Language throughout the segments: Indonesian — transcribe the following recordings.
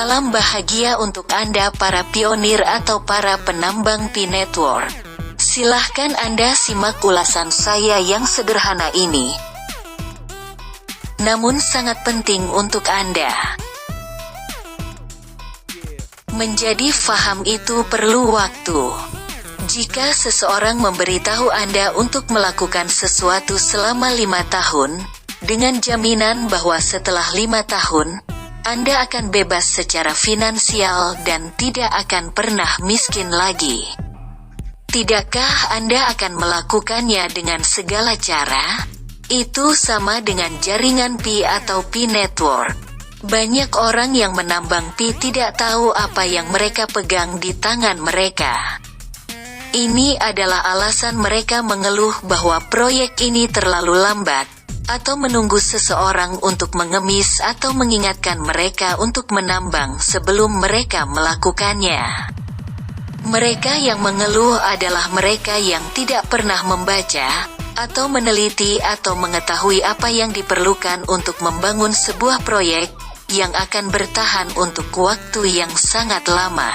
Salam bahagia untuk Anda para pionir atau para penambang Pi Network. Silahkan Anda simak ulasan saya yang sederhana ini. Namun sangat penting untuk Anda. Menjadi faham itu perlu waktu. Jika seseorang memberitahu Anda untuk melakukan sesuatu selama 5 tahun, dengan jaminan bahwa setelah 5 tahun, Anda akan bebas secara finansial dan tidak akan pernah miskin lagi. Tidakkah Anda akan melakukannya dengan segala cara? Itu sama dengan jaringan Pi atau Pi Network. Banyak orang yang menambang Pi tidak tahu apa yang mereka pegang di tangan mereka. Ini adalah alasan mereka mengeluh bahwa proyek ini terlalu lambat, atau menunggu seseorang untuk mengemis atau mengingatkan mereka untuk menambang sebelum mereka melakukannya. Mereka yang mengeluh adalah mereka yang tidak pernah membaca, atau meneliti atau mengetahui apa yang diperlukan untuk membangun sebuah proyek, yang akan bertahan untuk waktu yang sangat lama.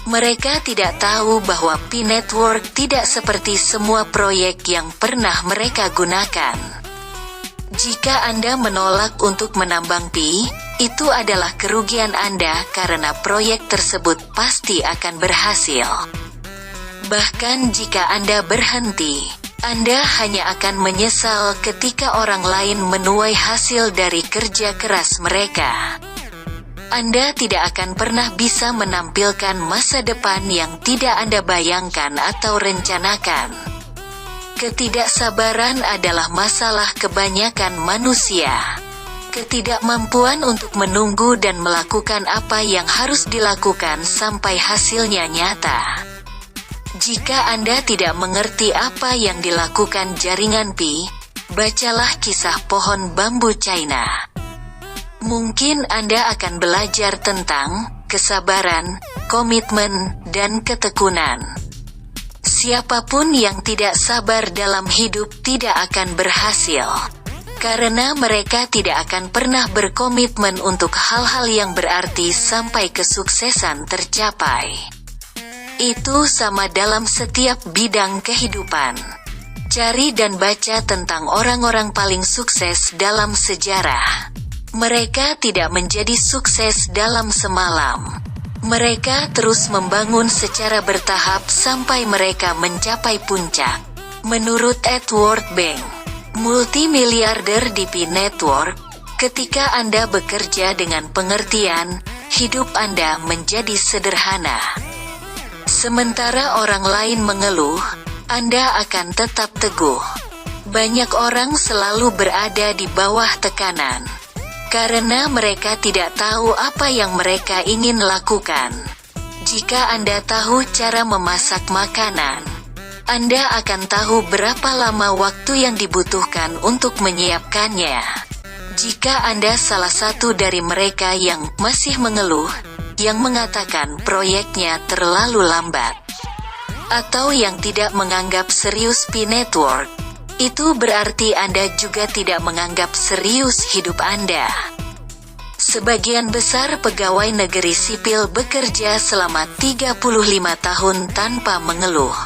Mereka tidak tahu bahwa Pi Network tidak seperti semua proyek yang pernah mereka gunakan. Jika Anda menolak untuk menambang Pi, itu adalah kerugian Anda karena proyek tersebut pasti akan berhasil. Bahkan jika Anda berhenti, Anda hanya akan menyesal ketika orang lain menuai hasil dari kerja keras mereka. Anda tidak akan pernah bisa menampilkan masa depan yang tidak Anda bayangkan atau rencanakan. Ketidaksabaran adalah masalah kebanyakan manusia. Ketidakmampuan untuk menunggu dan melakukan apa yang harus dilakukan sampai hasilnya nyata. Jika Anda tidak mengerti apa yang dilakukan jaringan Pi, bacalah kisah pohon bambu China. Mungkin Anda akan belajar tentang kesabaran, komitmen, dan ketekunan. Siapapun yang tidak sabar dalam hidup tidak akan berhasil, karena mereka tidak akan pernah berkomitmen untuk hal-hal yang berarti sampai kesuksesan tercapai. Itu sama dalam setiap bidang kehidupan. Cari dan baca tentang orang-orang paling sukses dalam sejarah. Mereka tidak menjadi sukses dalam semalam. Mereka terus membangun secara bertahap sampai mereka mencapai puncak. Menurut Edward Bank, multimiliarder di Pi Network, ketika Anda bekerja dengan pengertian, hidup Anda menjadi sederhana. Sementara orang lain mengeluh, Anda akan tetap teguh. Banyak orang selalu berada di bawah tekanan, karena mereka tidak tahu apa yang mereka ingin lakukan. Jika Anda tahu cara memasak makanan, Anda akan tahu berapa lama waktu yang dibutuhkan untuk menyiapkannya. Jika Anda salah satu dari mereka yang masih mengeluh, yang mengatakan proyeknya terlalu lambat, atau yang tidak menganggap serius Pi Network, itu berarti Anda juga tidak menganggap serius hidup Anda. Sebagian besar pegawai negeri sipil bekerja selama 35 tahun tanpa mengeluh.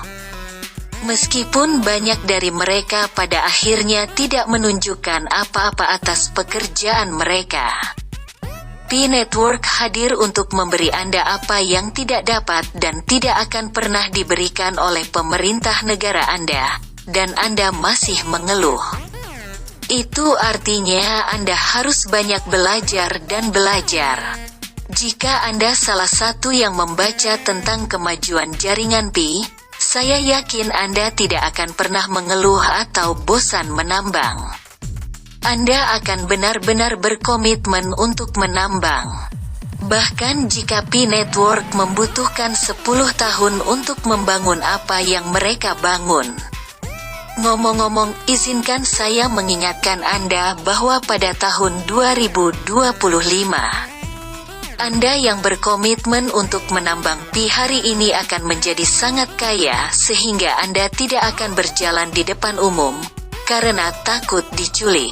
Meskipun banyak dari mereka pada akhirnya tidak menunjukkan apa-apa atas pekerjaan mereka. Pi Network hadir untuk memberi Anda apa yang tidak dapat dan tidak akan pernah diberikan oleh pemerintah negara Anda, dan Anda masih mengeluh. Itu artinya Anda harus banyak belajar dan belajar. Jika Anda salah satu yang membaca tentang kemajuan jaringan Pi, saya yakin Anda tidak akan pernah mengeluh atau bosan menambang. Anda akan benar-benar berkomitmen untuk menambang. Bahkan jika Pi Network membutuhkan 10 tahun untuk membangun apa yang mereka bangun. Ngomong-ngomong, izinkan saya mengingatkan Anda bahwa pada tahun 2025, Anda yang berkomitmen untuk menambang Pi hari ini akan menjadi sangat kaya sehingga Anda tidak akan berjalan di depan umum, karena takut diculik.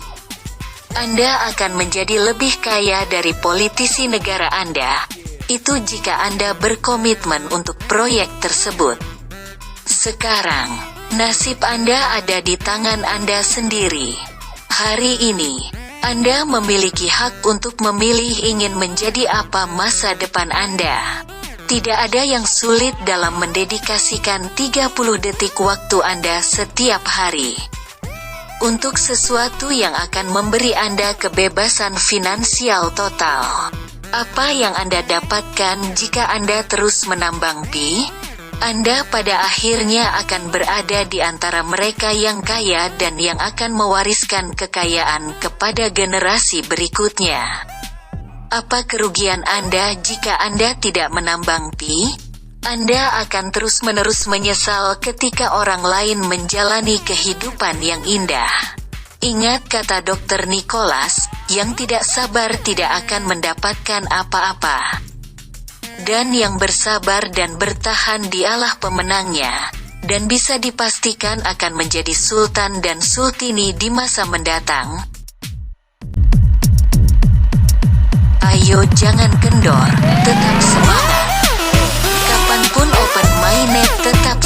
Anda akan menjadi lebih kaya dari politisi negara Anda. Itu jika Anda berkomitmen untuk proyek tersebut. Sekarang, nasib Anda ada di tangan Anda sendiri. Hari ini, Anda memiliki hak untuk memilih ingin menjadi apa masa depan Anda. Tidak ada yang sulit dalam mendedikasikan 30 detik waktu Anda setiap hari untuk sesuatu yang akan memberi Anda kebebasan finansial total. Apa yang Anda dapatkan jika Anda terus menambang pi? Anda pada akhirnya akan berada di antara mereka yang kaya dan yang akan mewariskan kekayaan kepada generasi berikutnya. Apa kerugian Anda jika Anda tidak menambang pi? Anda akan terus-menerus menyesal ketika orang lain menjalani kehidupan yang indah. Ingat kata Dr. Nicholas, yang tidak sabar tidak akan mendapatkan apa-apa. Dan yang bersabar dan bertahan dialah pemenangnya, dan bisa dipastikan akan menjadi sultan dan sultini di masa mendatang. Ayo jangan kendor, tetap semangat. Kapanpun open minded, tetap